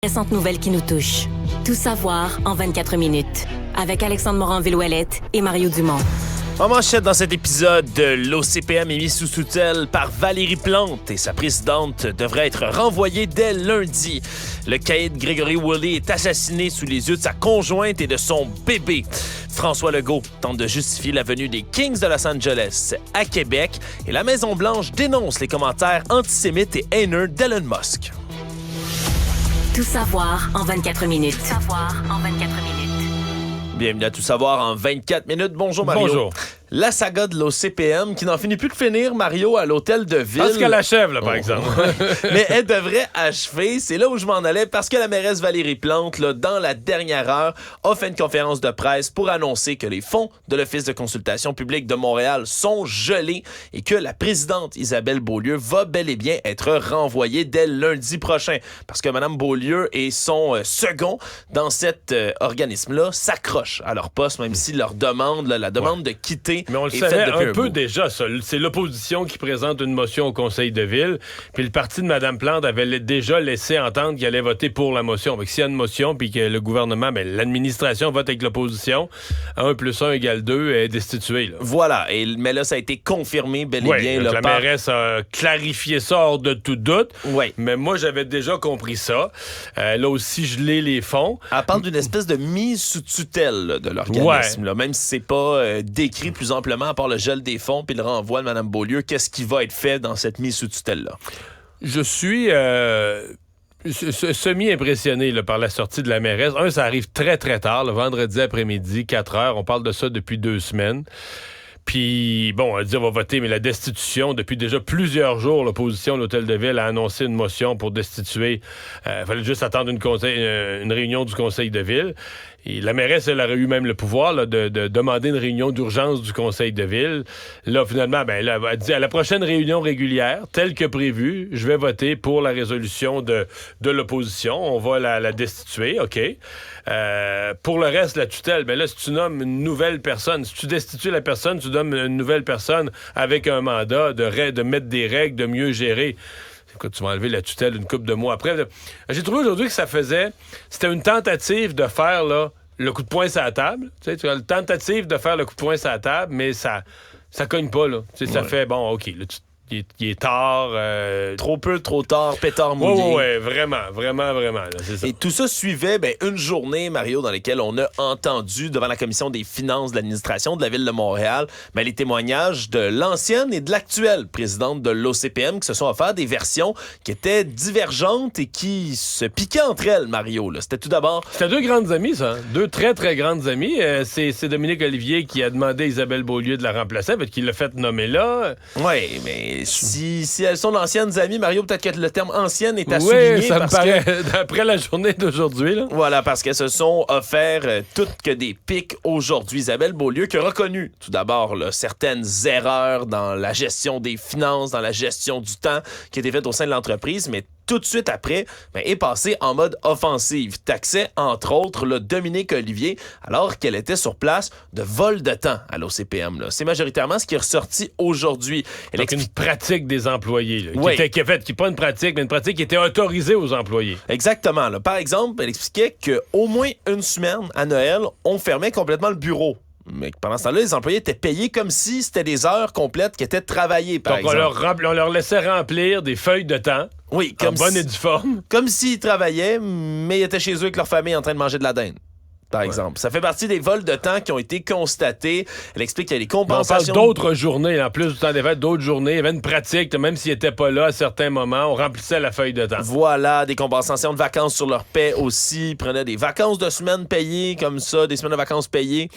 Récentes nouvelles qui nous touchent. Tout savoir en 24 minutes. Avec Alexandre Morin-Villouellette et Mario Dumont. En manchette dans cet épisode, l'OCPM est mis sous tutelle par Valérie Plante et sa présidente devrait être renvoyée dès lundi. Le caïd Gregory Woolley est assassiné sous les yeux de sa conjointe et de son bébé. François Legault tente de justifier la venue des Kings de Los Angeles à Québec et la Maison-Blanche dénonce les commentaires antisémites et haineux d'Elon Musk. Tout savoir en 24 minutes. Tout savoir en 24 minutes. Bienvenue à Tout savoir en 24 minutes. Bonjour Mario. Bonjour. La saga de l'OCPM qui n'en finit plus de finir, Mario, à l'hôtel de ville. Parce qu'elle achève, là, par exemple. Mais elle devrait achever. C'est là où je m'en allais parce que la mairesse Valérie Plante, là, dans la dernière heure, a fait une conférence de presse pour annoncer que les fonds de l'Office de consultation publique de Montréal sont gelés et que la présidente Isabelle Beaulieu va bel et bien être renvoyée dès lundi prochain. Parce que Mme Beaulieu et son second dans cet organisme-là s'accrochent à leur poste, même si leur demande, là, la demande de quitter. Mais on le savait un peu déjà, ça. C'est l'opposition qui présente une motion au conseil de ville. Puis le parti de Mme Plante avait déjà laissé entendre qu'il allait voter pour la motion. Donc s'il y a une motion puis que le gouvernement, l'administration vote avec l'opposition, 1 + 1 = 2 est destitué. Là. Voilà. Mais là, ça a été confirmé bel et bien. Donc la mairesse a clarifié ça hors de tout doute. Oui. Mais moi, j'avais déjà compris ça. Elle a aussi gelé les fonds. Elle parle d'une espèce de mise sous tutelle là, de l'organisme. Là, même si c'est pas décrit plus amplement, à part le gel des fonds puis le renvoi de Mme Beaulieu, qu'est-ce qui va être fait dans cette mise sous tutelle-là? Je suis semi-impressionné là, par la sortie de la mairesse. Ça arrive très, très tard, le vendredi après-midi, 4 heures. On parle de ça depuis 2 semaines. Puis, bon, elle dit on va voter, mais la destitution, depuis déjà plusieurs jours, l'opposition de l'Hôtel de Ville a annoncé une motion pour destituer. Il fallait juste attendre une réunion du conseil de ville. Et la mairesse, elle aurait eu même le pouvoir là, de demander une réunion d'urgence du conseil de ville. Là, finalement, elle a dit à la prochaine réunion régulière, telle que prévue, je vais voter pour la résolution de l'opposition. On va la destituer, OK. Pour le reste, la tutelle, là, si tu nommes une nouvelle personne, si tu destitues la personne, tu nommes une nouvelle personne avec un mandat de mettre des règles, de mieux gérer. Écoute, tu vas enlever la tutelle une couple de mois après. J'ai trouvé aujourd'hui que c'était une tentative de faire là, le coup de poing sur la table. Tu as une tentative de faire le coup de poing sur la table, mais ça cogne pas. Là. Ça fait, bon, OK, là, il est tard. Trop peu, trop tard, pétard mouillé. Oui, vraiment, là, c'est ça. Et tout ça suivait une journée, Mario, dans laquelle on a entendu devant la commission des finances de l'administration de la Ville de Montréal les témoignages de l'ancienne et de l'actuelle présidente de l'OCPM qui se sont offerts des versions qui étaient divergentes et qui se piquaient entre elles, Mario. Là. C'était tout d'abord... C'était 2 grandes amies, ça. 2 très, très grandes amies. C'est Dominique Olivier qui a demandé à Isabelle Beaulieu de la remplacer, qui l'a fait nommer là. Oui, mais... Si elles sont d'anciennes amies, Mario, peut-être que le terme ancienne est à souligner. Oui, ça me paraît, d'après la journée d'aujourd'hui. Là. Voilà, parce qu'elles se sont offertes toutes que des pics aujourd'hui. Isabelle Beaulieu qui a reconnu tout d'abord là, certaines erreurs dans la gestion des finances, dans la gestion du temps qui étaient faites au sein de l'entreprise, mais tout de suite après, est passée en mode offensive. Taxait, entre autres, là, Dominique Olivier, alors qu'elle était sur place de vol de temps à l'OCPM. Là. C'est majoritairement ce qui est ressorti aujourd'hui. Donc une pratique des employés. Là, oui. qui n'est pas une pratique, mais une pratique qui était autorisée aux employés. Exactement. Là. Par exemple, elle expliquait qu'au moins une semaine, à Noël, on fermait complètement le bureau. Mais pendant ce temps-là, les employés étaient payés comme si c'était des heures complètes qui étaient travaillées, par exemple. Donc, on leur laissait remplir des feuilles de temps. Oui, en bonne et due forme. Comme s'ils travaillaient, mais ils étaient chez eux avec leur famille en train de manger de la dinde. Par exemple. Ça fait partie des vols de temps qui ont été constatés. Elle explique qu'il y a des compensations. On parle d'autres journées, en plus du temps des fêtes, d'autres journées. Il y avait une pratique, même s'ils n'étaient pas là à certains moments, on remplissait la feuille de temps. Voilà, des compensations de vacances sur leur paie aussi. Ils prenaient des vacances de semaines payées comme ça, des semaines de vacances payées.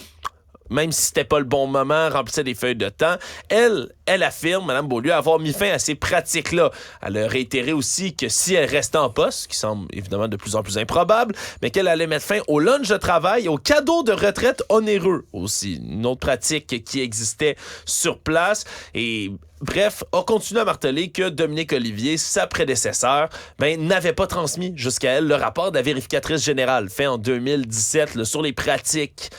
Même si c'était pas le bon moment, remplissait des feuilles de temps. Elle affirme, Mme Beaulieu, avoir mis fin à ces pratiques-là. Elle a réitéré aussi que si elle restait en poste, ce qui semble évidemment de plus en plus improbable, mais qu'elle allait mettre fin au lunch de travail et aux cadeaux de retraite onéreux aussi. Une autre pratique qui existait sur place. Et bref, a continué à marteler que Dominique Olivier, sa prédécesseur, n'avait pas transmis jusqu'à elle le rapport de la vérificatrice générale fait en 2017 là, sur les pratiques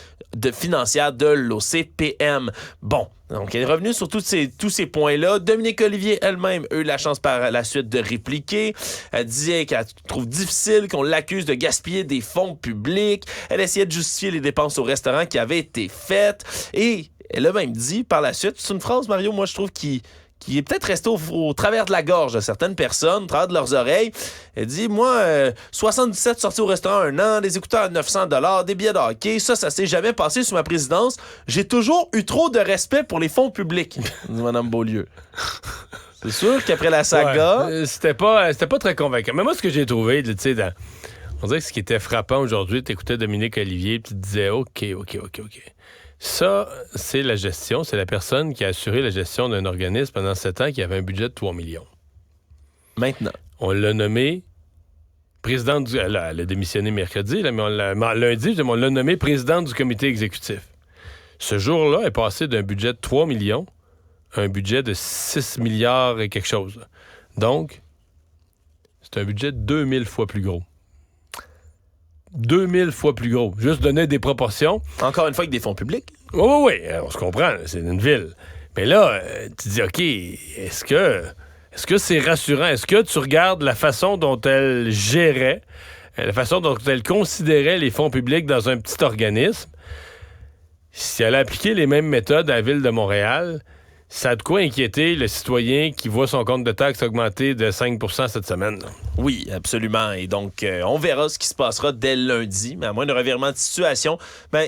financières de l'OCPM. Bon, donc elle est revenue sur tous ces points-là. Dominique Olivier elle-même a eu la chance par la suite de répliquer. Elle disait qu'elle trouve difficile qu'on l'accuse de gaspiller des fonds publics. Elle essayait de justifier les dépenses au restaurant qui avaient été faites. Et elle a même dit par la suite, c'est une phrase, Mario, moi je trouve qui est peut-être resté au travers de la gorge de certaines personnes, au travers de leurs oreilles. Elle dit, moi, 77 sorties au restaurant un an, des écouteurs à 900 $, des billets de hockey, ça s'est jamais passé sous ma présidence. J'ai toujours eu trop de respect pour les fonds publics, dit Mme Beaulieu. C'est sûr qu'après la saga... Ouais, c'était pas très convaincant. Mais moi, ce que j'ai trouvé, tu sais, on dirait que ce qui était frappant aujourd'hui, tu écoutais Dominique Olivier, puis tu te disais, OK. Ça, c'est la gestion. C'est la personne qui a assuré la gestion d'un organisme pendant 7 ans qui avait un budget de 3 millions. Maintenant. On l'a nommé présidente du... Elle a démissionné mercredi, là, mais lundi, on l'a nommé présidente du comité exécutif. Ce jour-là, elle est passée d'un budget de 3 millions à un budget de 6 milliards et quelque chose. Là. Donc, c'est un budget 2000 fois plus gros. 2000 fois plus gros. Juste donner des proportions. Encore une fois, avec des fonds publics. Oui, on se comprend, c'est une ville. Mais là, tu dis, OK, est-ce que c'est rassurant? Est-ce que tu regardes la façon dont elle gérait, la façon dont elle considérait les fonds publics dans un petit organisme? Si elle a appliqué les mêmes méthodes à la ville de Montréal, ça a de quoi inquiéter le citoyen qui voit son compte de taxes augmenter de 5 % cette semaine. Là. Oui, absolument. Et donc, on verra ce qui se passera dès lundi. Mais à moins de revirement de situation,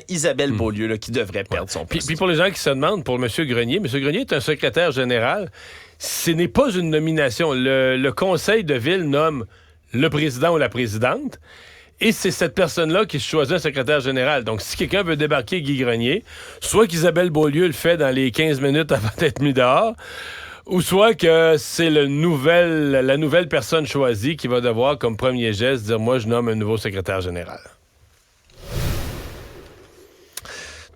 Isabelle Beaulieu là, qui devrait perdre son poste. Puis pour les gens qui se demandent, pour M. Grenier est un secrétaire général. Ce n'est pas une nomination. Le conseil de ville nomme le président ou la présidente. Et c'est cette personne-là qui choisit un secrétaire général. Donc, si quelqu'un veut débarquer Guy Grenier, soit qu'Isabelle Beaulieu le fait dans les 15 minutes avant d'être mis dehors, ou soit que c'est la nouvelle personne choisie qui va devoir, comme premier geste, dire « Moi, je nomme un nouveau secrétaire général ».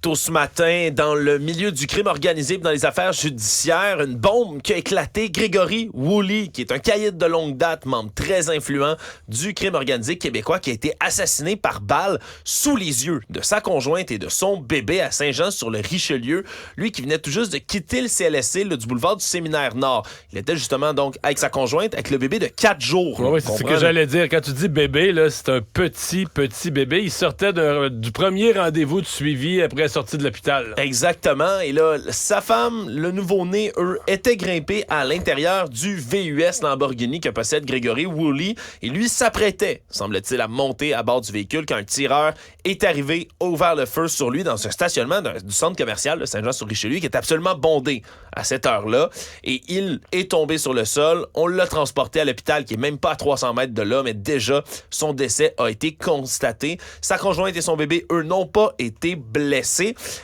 Tôt ce matin, dans le milieu du crime organisé et dans les affaires judiciaires, une bombe qui a éclaté. Gregory Woolley, qui est un caïd de longue date, membre très influent du crime organisé québécois, qui a été assassiné par balle sous les yeux de sa conjointe et de son bébé à Saint-Jean-sur-le-Richelieu. Lui qui venait tout juste de quitter le CLSC du boulevard du Séminaire Nord. Il était justement donc avec sa conjointe, avec le bébé de 4 jours. Oui, c'est ce que j'allais dire. Quand tu dis bébé, là, c'est un petit bébé. Il sortait du premier rendez-vous de suivi après sortie de l'hôpital. Là. Exactement. Et là, sa femme, le nouveau-né, eux, étaient grimpés à l'intérieur du VUS Lamborghini que possède Gregory Woolley. Et lui s'apprêtait, semble-t-il, à monter à bord du véhicule quand un tireur est arrivé, a ouvert le feu sur lui dans un stationnement du centre commercial de Saint-Jean-sur-Richelieu qui est absolument bondé à cette heure-là. Et il est tombé sur le sol. On l'a transporté à l'hôpital qui est même pas à 300 mètres de là, mais déjà, son décès a été constaté. Sa conjointe et son bébé, eux, n'ont pas été blessés.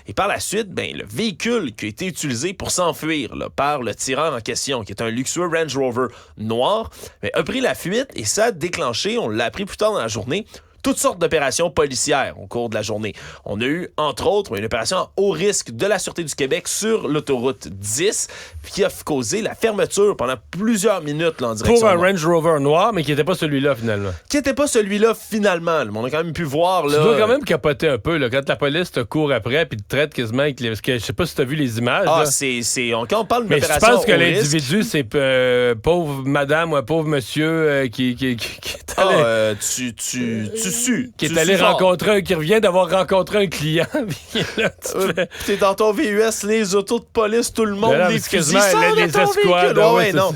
Et par la suite, le véhicule qui a été utilisé pour s'enfuir là, par le tireur en question, qui est un luxueux Range Rover noir, a pris la fuite et ça a déclenché, on l'a appris plus tard dans la journée, toutes sortes d'opérations policières au cours de la journée. On a eu, entre autres, une opération à haut risque de la Sûreté du Québec sur l'autoroute 10, qui a causé la fermeture pendant plusieurs minutes là, en direction. Pour un Range Rover noir, mais qui n'était pas celui-là, finalement. Qui n'était pas celui-là, finalement. On a quand même pu voir... Là, tu dois quand même capoter un peu, là, quand la police te court après puis te traite quasiment avec les... Parce que je sais pas si tu as vu les images. Ah, là. Quand on parle d'une mais opération je pense que haut l'individu, risque, c'est pauvre madame ou pauvre monsieur qui est allé... qui est allé rencontrer qui revient d'avoir rencontré un client. T'es dans ton VUS, les autos de police, tout le monde, les fusils, les escouades. Non.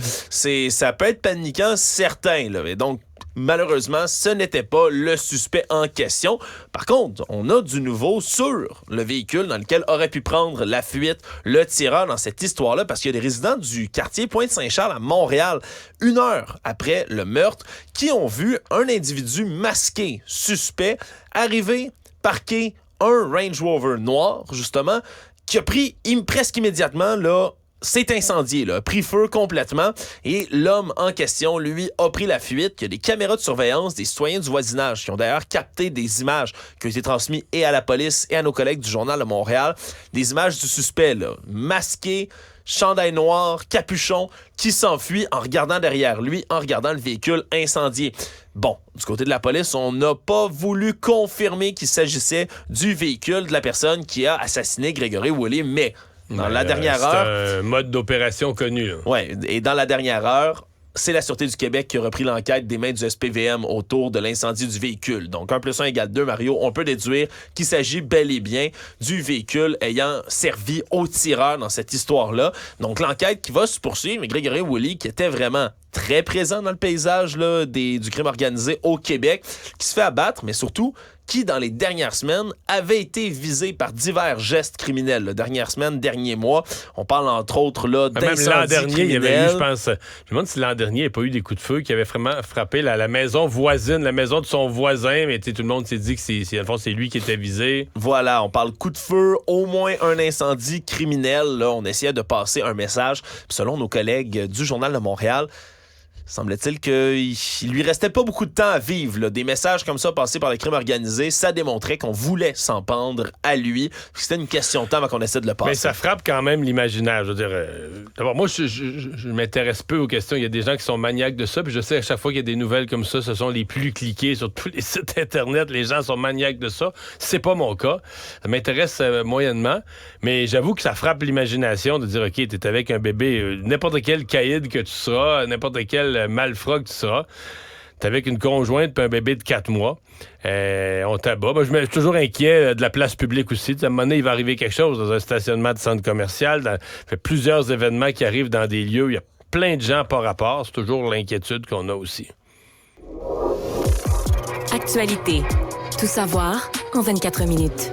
Ça peut être paniquant, certain. Là. Et donc, malheureusement, ce n'était pas le suspect en question. Par contre, on a du nouveau sur le véhicule dans lequel aurait pu prendre la fuite le tireur dans cette histoire-là, parce qu'il y a des résidents du quartier Pointe-Saint-Charles à Montréal, 1 heure après le meurtre, qui ont vu un individu masqué, suspect, arriver, parquer un Range Rover noir, justement, qui a pris presque immédiatement, là, s'est incendié, là, a pris feu complètement et l'homme en question, lui, a pris la fuite. Il y a des caméras de surveillance des citoyens du voisinage qui ont d'ailleurs capté des images qui ont été transmises et à la police et à nos collègues du Journal de Montréal. Des images du suspect, là, masqué, chandail noir, capuchon, qui s'enfuit en regardant derrière lui, en regardant le véhicule incendié. Bon, du côté de la police, on n'a pas voulu confirmer qu'il s'agissait du véhicule de la personne qui a assassiné Gregory Woolley, mais dans la dernière heure... C'est un mode d'opération connu. Oui, et dans la dernière heure, c'est la Sûreté du Québec qui a repris l'enquête des mains du SPVM autour de l'incendie du véhicule. Donc, 1 + 1 = 2, Mario. On peut déduire qu'il s'agit bel et bien du véhicule ayant servi au tireur dans cette histoire-là. Donc, l'enquête qui va se poursuivre, mais Gregory Woolley, qui était vraiment très présent dans le paysage là, du crime organisé au Québec, qui se fait abattre, mais surtout qui, dans les dernières semaines, avait été visé par divers gestes criminels. Là, dernières semaines, derniers mois. On parle, entre autres, là, d'incendies même l'an dernier, criminels. il y avait eu, je pense... Je me demande si l'an dernier, il n'y a pas eu des coups de feu qui avaient vraiment frappé la maison voisine, la maison de son voisin, mais tout le monde s'est dit que, à fond, c'est lui qui était visé. Voilà, on parle coup de feu, au moins un incendie criminel. Là, on essayait de passer un message. Puis selon nos collègues du Journal de Montréal, semble-t-il qu'il lui restait pas beaucoup de temps à vivre. Là. Des messages comme ça passés par le crime organisé, ça démontrait qu'on voulait s'en pendre à lui. C'était une question de temps avant qu'on essaie de le passer. Mais ça frappe quand même l'imaginaire. Je veux dire, d'abord, moi, je m'intéresse peu aux questions. Il y a des gens qui sont maniaques de ça, puis je sais à chaque fois qu'il y a des nouvelles comme ça, ce sont les plus cliquées sur tous les sites Internet. Les gens sont maniaques de ça. C'est pas mon cas. Ça m'intéresse moyennement, mais j'avoue que ça frappe l'imagination de dire, OK, t'es avec un bébé, n'importe quel caïd que tu seras, n'importe quel malfrat que tu seras. T'es avec une conjointe et un bébé de 4 mois. On t'abat. Moi, je suis toujours inquiet de la place publique aussi. À un moment donné, il va arriver quelque chose dans un stationnement de centre commercial. Il y a plusieurs événements qui arrivent dans des lieux. Il y a plein de gens par rapport. C'est toujours l'inquiétude qu'on a aussi. Actualité. Tout savoir en 24 minutes.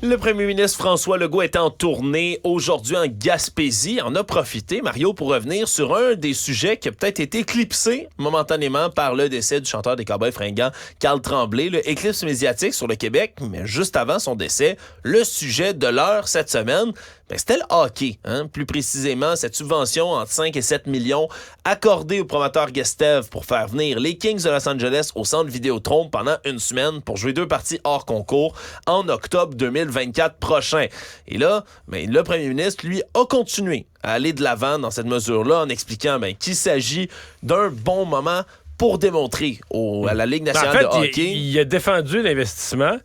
Le premier ministre François Legault est en tournée aujourd'hui en Gaspésie. En a profité, Mario, pour revenir sur un des sujets qui a peut-être été éclipsé momentanément par le décès du chanteur des Cowboys fringants, Carl Tremblay. Le éclipse médiatique sur le Québec, mais juste avant son décès, le sujet de l'heure cette semaine, c'était le hockey. Plus précisément, cette subvention entre 5 et 7 millions accordée au promoteur Guestev pour faire venir les Kings de Los Angeles au centre Vidéotron pendant une semaine pour jouer 2 parties hors concours en octobre 2024 prochain. Et là, le premier ministre, lui, a continué à aller de l'avant dans cette mesure-là en expliquant qu'il s'agit d'un bon moment pour démontrer à la Ligue nationale de hockey. Il a défendu l'investissement,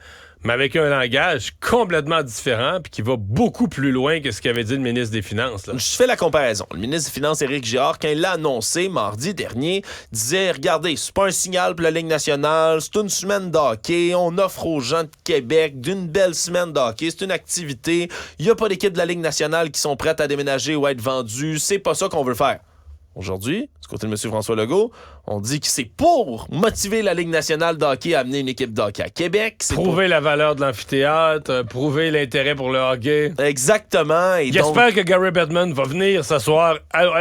mais avec un langage complètement différent puis qui va beaucoup plus loin que ce qu'avait dit le ministre des Finances. Là. Je fais la comparaison. Le ministre des Finances, Éric Girard, quand il l'a annoncé mardi dernier, disait, regardez, c'est pas un signal pour la Ligue nationale, c'est une semaine de hockey, on offre aux gens de Québec d'une belle semaine de hockey, c'est une activité, il n'y a pas d'équipe de la Ligue nationale qui sont prêtes à déménager ou à être vendues, c'est pas ça qu'on veut faire. Aujourd'hui, du côté de M. François Legault, on dit que c'est pour motiver la Ligue nationale de hockey à amener une équipe de hockey à Québec. Prouver la valeur de l'amphithéâtre, prouver l'intérêt pour le hockey. Exactement. Et j'espère que Gary Bettman va venir s'asseoir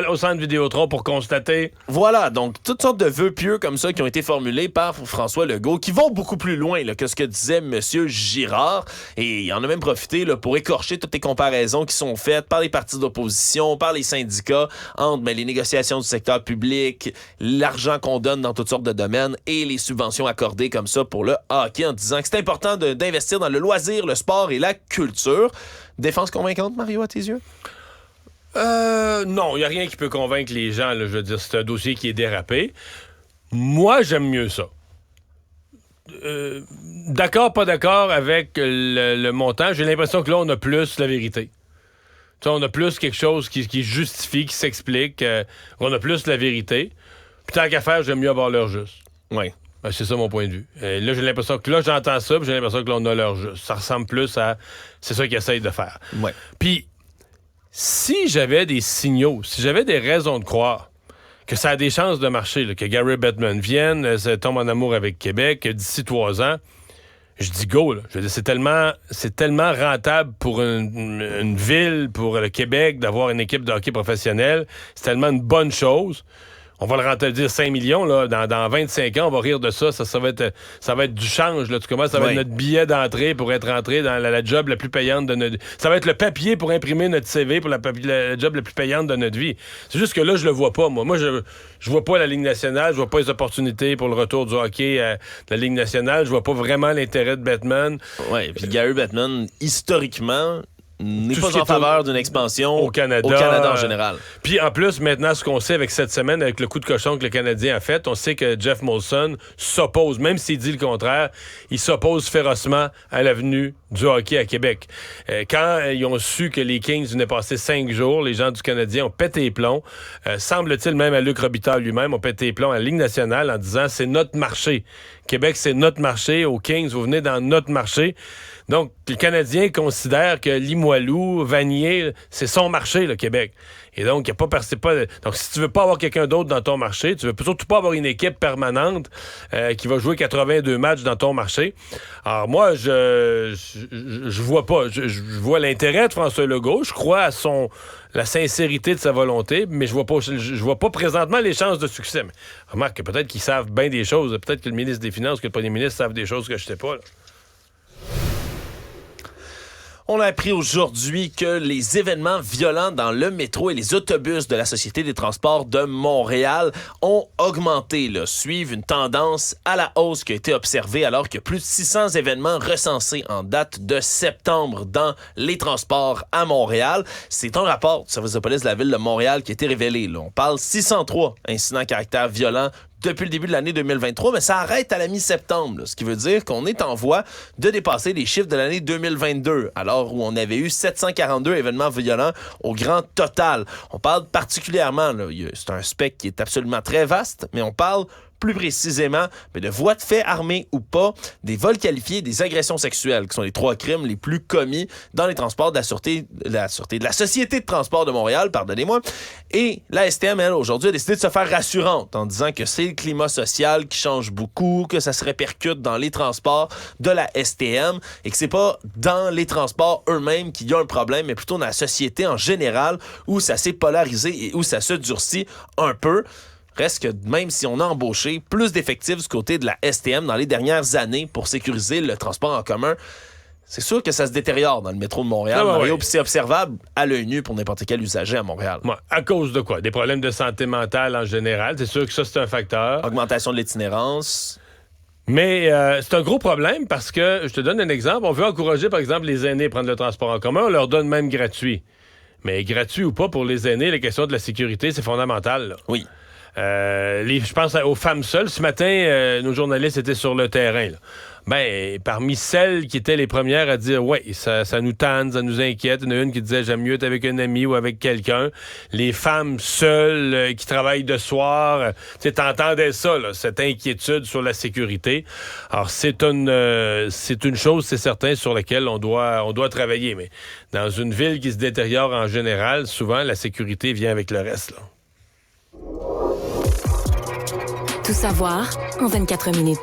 au centre Vidéotron pour constater. Voilà, donc toutes sortes de vœux pieux comme ça qui ont été formulés par François Legault, qui vont beaucoup plus loin que ce que disait M. Girard. Et il en a même profité pour écorcher toutes les comparaisons qui sont faites par les partis d'opposition, par les syndicats, entre les négociations du secteur public, l'argent qu'on donne dans toutes sortes de domaines et les subventions accordées comme ça pour le hockey, en disant que c'est important d'investir dans le loisir, le sport et la culture. Défense convaincante, Mario, à tes yeux? Non, il n'y a rien qui peut convaincre les gens. Là, je veux dire, c'est un dossier qui est dérapé. Moi, j'aime mieux ça. D'accord, pas d'accord avec le montant. J'ai l'impression que là, on a plus la vérité. T'sais, on a plus quelque chose qui justifie, qui s'explique. On a plus la vérité. Puis tant qu'à faire, j'aime mieux avoir l'heure juste. Oui. C'est ça mon point de vue. Là, j'ai l'impression que là, j'entends ça, puis j'ai l'impression que là, on a l'heure juste. Ça ressemble plus à... C'est ça qu'ils essayent de faire. Ouais. Puis, si j'avais des signaux, si j'avais des raisons de croire que ça a des chances de marcher, là, que Gary Bettman vienne, tombe en amour avec Québec, que d'ici 3 ans, je dis go, là. Je veux dire, c'est tellement rentable pour une ville, pour le Québec, d'avoir une équipe de hockey professionnelle. C'est tellement une bonne chose. On va le rentabiliser 5 millions, là. Dans 25 ans, on va rire de ça. Ça va être du change, là. Tu commences, ça va être notre billet d'entrée pour être rentré dans la job la plus payante de notre... Ça va être le papier pour imprimer notre CV pour la job la plus payante de notre vie. C'est juste que là, je le vois pas, moi. Moi, je vois pas la Ligue nationale, je vois pas les opportunités pour le retour du hockey à la Ligue nationale, je vois pas vraiment l'intérêt de Bettman. Ouais, puis Gary Bettman, historiquement, n'est Tout pas ce qui en est faveur d'une expansion au Canada en général. Puis en plus, maintenant, ce qu'on sait avec cette semaine, avec le coup de cochon que le Canadien a fait, on sait que Jeff Molson s'oppose, même s'il dit le contraire, il s'oppose férocement à l'avenue du hockey à Québec. Quand ils ont su que les Kings venaient passer 5 jours, les gens du Canadien ont pété les plombs. Semble-t-il, même à Luc Robitaille lui-même, ont pété les plombs à la Ligue nationale en disant c'est notre marché. Québec, c'est notre marché. Aux Kings, vous venez dans notre marché. Donc, le Canadien considère que Limoilou, Vanier, c'est son marché, le Québec. Et donc, donc, si tu veux pas avoir quelqu'un d'autre dans ton marché, tu veux surtout pas avoir une équipe permanente qui va jouer 82 matchs dans ton marché. Alors, moi, je vois pas. Je vois l'intérêt de François Legault. Je crois à la sincérité de sa volonté, mais je vois pas présentement les chances de succès. Mais remarque que peut-être qu'ils savent bien des choses. Peut-être que le ministre des Finances, que le premier ministre savent des choses que je sais pas, là. On a appris aujourd'hui que les événements violents dans le métro et les autobus de la Société des transports de Montréal ont augmenté, suivent une tendance à la hausse qui a été observée alors qu'il y a plus de 600 événements recensés en date de septembre dans les transports à Montréal. C'est un rapport du service de police de la Ville de Montréal qui a été révélé. On parle 603 incidents à caractère violent depuis le début de l'année 2023, mais ça arrête à la mi-septembre, ce qui veut dire qu'on est en voie de dépasser les chiffres de l'année 2022, alors où on avait eu 742 événements violents au grand total. On parle particulièrement, c'est un spectre qui est absolument très vaste, mais on parle plus précisément de voies de fait armées ou pas, des vols qualifiés, des agressions sexuelles, qui sont les 3 crimes les plus commis dans les transports de la Société de transport de Montréal, pardonnez-moi. Et la STM, elle, aujourd'hui, a décidé de se faire rassurante en disant que c'est le climat social qui change beaucoup, que ça se répercute dans les transports de la STM et que c'est pas dans les transports eux-mêmes qu'il y a un problème, mais plutôt dans la société en général où ça s'est polarisé et où ça se durcit un peu. Reste que même si on a embauché plus d'effectifs du côté de la STM dans les dernières années pour sécuriser le transport en commun, c'est sûr que ça se détériore dans le métro de Montréal, Mario, puis c'est observable à l'œil nu pour n'importe quel usager à Montréal. Ouais, à cause de quoi? Des problèmes de santé mentale en général. C'est sûr que ça, c'est un facteur. Augmentation de l'itinérance. Mais c'est un gros problème parce que, je te donne un exemple, on veut encourager, par exemple, les aînés à prendre le transport en commun, on leur donne même gratuit. Mais gratuit ou pas, pour les aînés, la question de la sécurité, c'est fondamental, là. Oui. Je pense aux femmes seules. Ce matin, nos journalistes étaient sur le terrain, là. Parmi celles qui étaient les premières à dire « Ouais, ça nous tanne, ça nous inquiète », il y en a une qui disait « J'aime mieux être avec un ami ou avec quelqu'un ». Les femmes seules qui travaillent de soir, t'entendais ça, là, cette inquiétude sur la sécurité. Alors, c'est une chose, c'est certain, sur laquelle on doit travailler. Mais dans une ville qui se détériore en général, souvent, la sécurité vient avec le reste, là. Tout savoir en 24 minutes.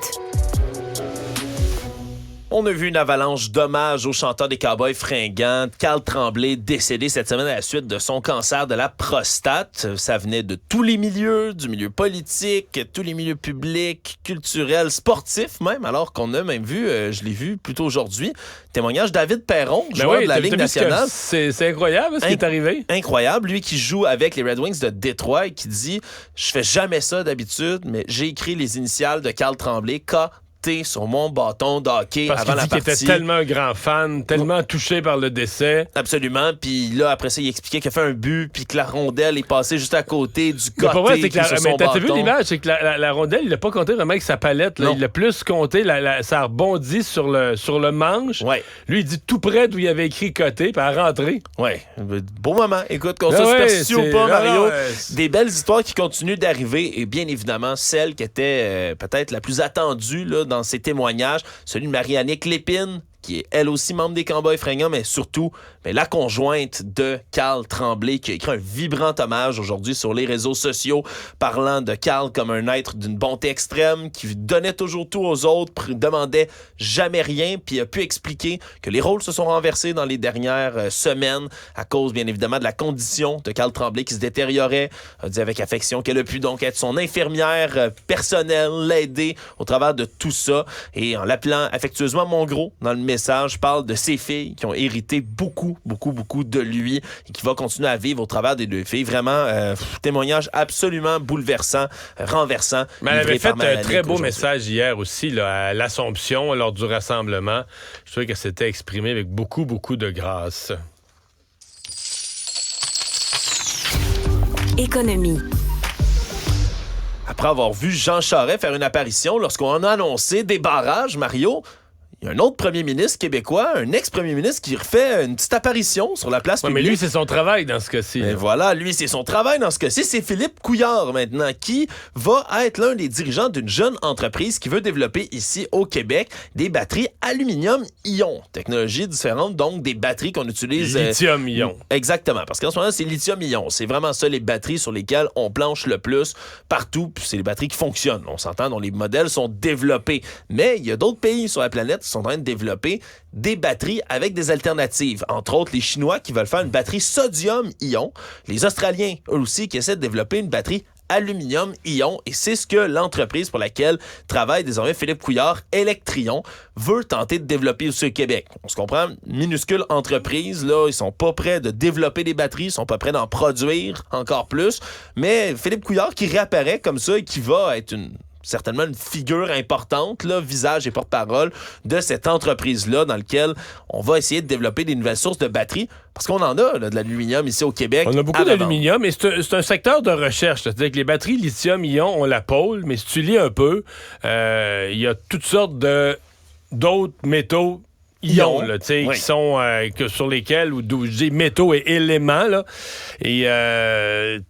On a vu une avalanche d'hommages au chanteur des Cowboys fringants, Carl Tremblay, décédé cette semaine à la suite de son cancer de la prostate. Ça venait de tous les milieux, du milieu politique, tous les milieux publics, culturels, sportifs même, alors qu'on a même vu, je l'ai vu plus tôt aujourd'hui, témoignage David Perron, joueur de la Ligue nationale. C'est incroyable ce qui est arrivé. Incroyable, lui qui joue avec les Red Wings de Détroit et qui dit « Je fais jamais ça d'habitude, mais j'ai écrit les initiales de Carl Tremblay, K sur mon bâton de hockey parce avant la partie. Parce qu'il était tellement un grand fan, tellement touché par le décès. Absolument. Puis là, après ça, il expliquait qu'il a fait un but, puis que la rondelle est passée juste à côté du côté. Mais pour vrai, c'est que mais t'as vu l'image? C'est que la rondelle, il l'a pas compté vraiment avec sa palette. Là. Il l'a plus compté. Ça a rebondi sur le manche. Ouais. Lui, il dit tout près d'où il avait écrit côté, puis à rentrer. Ouais. Beau moment. Écoute, qu'on soit superstitieux ou pas, Mario. Des belles histoires qui continuent d'arriver. Et bien évidemment, celle qui était peut-être la plus attendue là, dans ses témoignages, celui de Marie-Annick Lépine, qui est elle aussi membre des Cowboys fringants, mais surtout la conjointe de Carl Tremblay, qui a écrit un vibrant hommage aujourd'hui sur les réseaux sociaux, parlant de Carl comme un être d'une bonté extrême, qui donnait toujours tout aux autres, demandait jamais rien, puis a pu expliquer que les rôles se sont renversés dans les dernières semaines, à cause, bien évidemment, de la condition de Carl Tremblay qui se détériorait. A dit avec affection qu'elle a pu donc être son infirmière personnelle, l'aider au travers de tout ça, et en l'appelant affectueusement mon gros, dans le message, parle de ses filles qui ont hérité beaucoup de lui et qui va continuer à vivre au travers des 2 filles. Vraiment, témoignage absolument bouleversant, renversant. Mais elle avait fait un très beau message hier aussi là, à l'Assomption lors du rassemblement. Je trouvais qu'elle s'était exprimée avec beaucoup de grâce. Économie. Après avoir vu Jean Charest faire une apparition lorsqu'on a annoncé des barrages, Mario, il y a un autre premier ministre québécois, un ex-premier ministre qui refait une petite apparition sur la place publique. Mais lui, c'est son travail dans ce cas-ci. Et voilà, lui, c'est son travail dans ce cas-ci. C'est Philippe Couillard, maintenant, qui va être l'un des dirigeants d'une jeune entreprise qui veut développer ici au Québec des batteries aluminium-ion. Technologie différente, donc, des batteries qu'on utilise... Lithium-ion. Exactement, parce qu'en ce moment, c'est lithium-ion. C'est vraiment ça, les batteries sur lesquelles on planche le plus partout. Puis c'est les batteries qui fonctionnent. On s'entend, dont les modèles sont développés. Mais il y a d'autres pays sur la planète qui sont en train de développer des batteries avec des alternatives. Entre autres, les Chinois qui veulent faire une batterie sodium-ion. Les Australiens, eux aussi, qui essaient de développer une batterie aluminium-ion. Et c'est ce que l'entreprise pour laquelle travaille désormais Philippe Couillard, Electrion, veut tenter de développer aussi au Québec. On se comprend, minuscule entreprise, là, ils sont pas prêts de développer des batteries, ils sont pas prêts d'en produire encore plus. Mais Philippe Couillard qui réapparaît comme ça et qui va être certainement une figure importante, là, visage et porte-parole de cette entreprise-là dans laquelle on va essayer de développer des nouvelles sources de batteries parce qu'on en a là, de l'aluminium ici au Québec. On a beaucoup d'aluminium et c'est un secteur de recherche. C'est-à-dire que les batteries lithium-ion, on la pôle, mais si tu lis un peu, il y a toutes sortes d'autres métaux ions, là, oui, qui sont sur lesquels, ou je dis métaux et éléments, là, et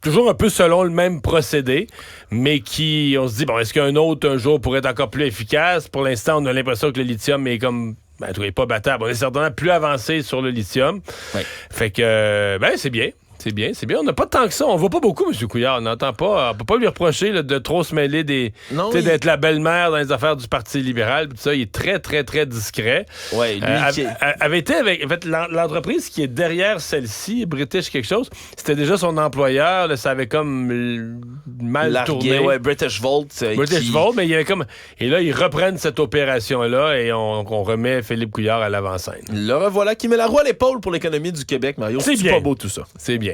toujours un peu selon le même procédé, mais qui, on se dit, bon, est-ce qu'un autre, un jour, pourrait être encore plus efficace? Pour l'instant, on a l'impression que le lithium est comme... il n'est pas battable. On est certainement plus avancé sur le lithium. Oui. Fait que, c'est bien. C'est bien. On n'a pas tant que ça. On voit pas beaucoup, M. Couillard. On n'entend pas. On peut pas lui reprocher là, de trop se mêler d'être la belle-mère dans les affaires du Parti libéral. Tout ça, il est très, très, très discret. Oui, lui avait été avec... En fait, l'entreprise qui est derrière celle-ci, British quelque chose, c'était déjà son employeur. Là, ça avait comme mal tourné. Ouais, British Volt. Volt, mais il y avait comme... Et là, ils reprennent cette opération-là et on remet Philippe Couillard à l'avant-scène. Le revoilà qui met la roue à l'épaule pour l'économie du Québec, Mario. C'est bien. Pas beau tout ça. C'est bien.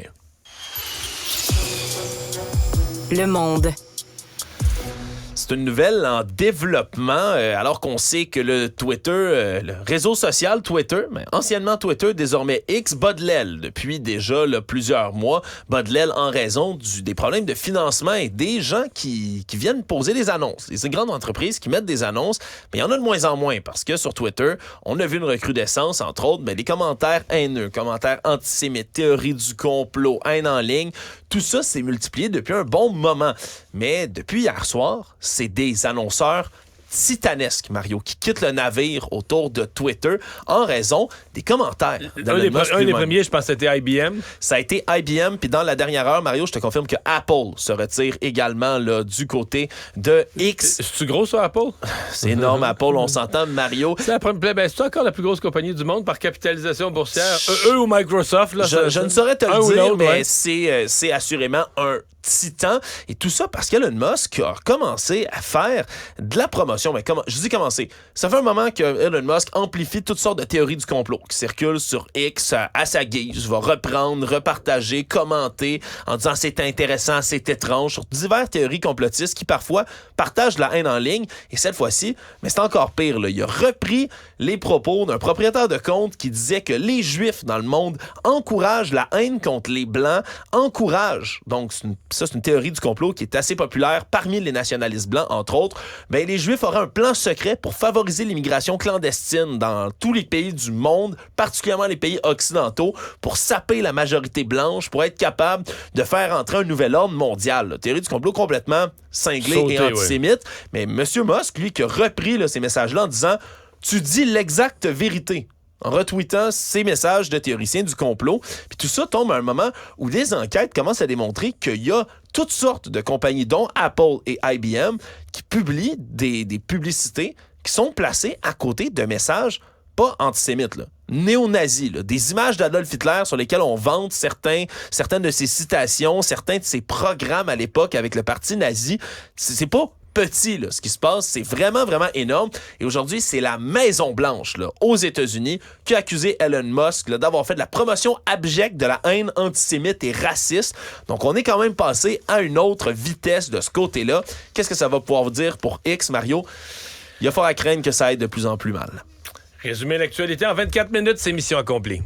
Le Monde. C'est une nouvelle en développement, alors qu'on sait que le Twitter, le réseau social Twitter, mais anciennement Twitter, désormais X, bat de l'aile depuis déjà plusieurs mois. Bat de l'aile en raison des problèmes de financement et des gens qui viennent poser des annonces. Les grandes entreprises qui mettent des annonces, mais il y en a de moins en moins parce que sur Twitter, on a vu une recrudescence, entre autres, des commentaires haineux, commentaires antisémites, théories du complot, haine en ligne. Tout ça s'est multiplié depuis un bon moment. Mais depuis hier soir, c'est des annonceurs titanesques, Mario, qui quittent le navire autour de Twitter en raison des commentaires. Un des premiers, je pense, c'était IBM. Ça a été IBM, puis dans la dernière heure, Mario, je te confirme que Apple se retire également là, du côté de X. C'est-tu gros, ça, Apple? C'est énorme, Apple, on s'entend, Mario. C'est encore la plus grosse compagnie du monde par capitalisation boursière? Eux ou Microsoft? Là, je ne saurais te le dire, mais c'est assurément un titan. Et tout ça parce qu'Elon Musk a commencé à faire de la promotion. Mais je dis commencer. Ça fait un moment que Elon Musk amplifie toutes sortes de théories du complot qui circulent sur X à sa guise. Va reprendre, repartager, commenter en disant c'est intéressant, c'est étrange sur diverses théories complotistes qui parfois partagent de la haine en ligne. Et cette fois-ci, mais c'est encore pire, là, il a repris les propos d'un propriétaire de compte qui disait que les Juifs dans le monde encouragent la haine contre les Blancs, encouragent, donc c'est une théorie du complot qui est assez populaire parmi les nationalistes blancs, entre autres, les Juifs auraient un plan secret pour favoriser l'immigration clandestine dans tous les pays du monde, particulièrement les pays occidentaux, pour saper la majorité blanche, pour être capable de faire entrer un nouvel ordre mondial. La théorie du complot complètement cinglée et antisémite. Mais M. Musk, lui, qui a repris ces messages-là en disant « Tu dis l'exacte vérité ». En retweetant ces messages de théoriciens du complot. Puis tout ça tombe à un moment où des enquêtes commencent à démontrer qu'il y a toutes sortes de compagnies, dont Apple et IBM, qui publient des publicités qui sont placées à côté de messages pas antisémites, néo-nazis, des images d'Adolf Hitler sur lesquelles on vante certaines de ses citations, certains de ses programmes à l'époque avec le parti nazi. C'est pas petit, ce qui se passe, c'est vraiment, vraiment énorme. Et aujourd'hui, c'est la Maison-Blanche, aux États-Unis, qui a accusé Elon Musk d'avoir fait de la promotion abjecte de la haine antisémite et raciste. Donc, on est quand même passé à une autre vitesse de ce côté-là. Qu'est-ce que ça va pouvoir vous dire pour X, Mario? Il y a fort à craindre que ça aille de plus en plus mal. Résumer l'actualité en 24 minutes, c'est mission accomplie.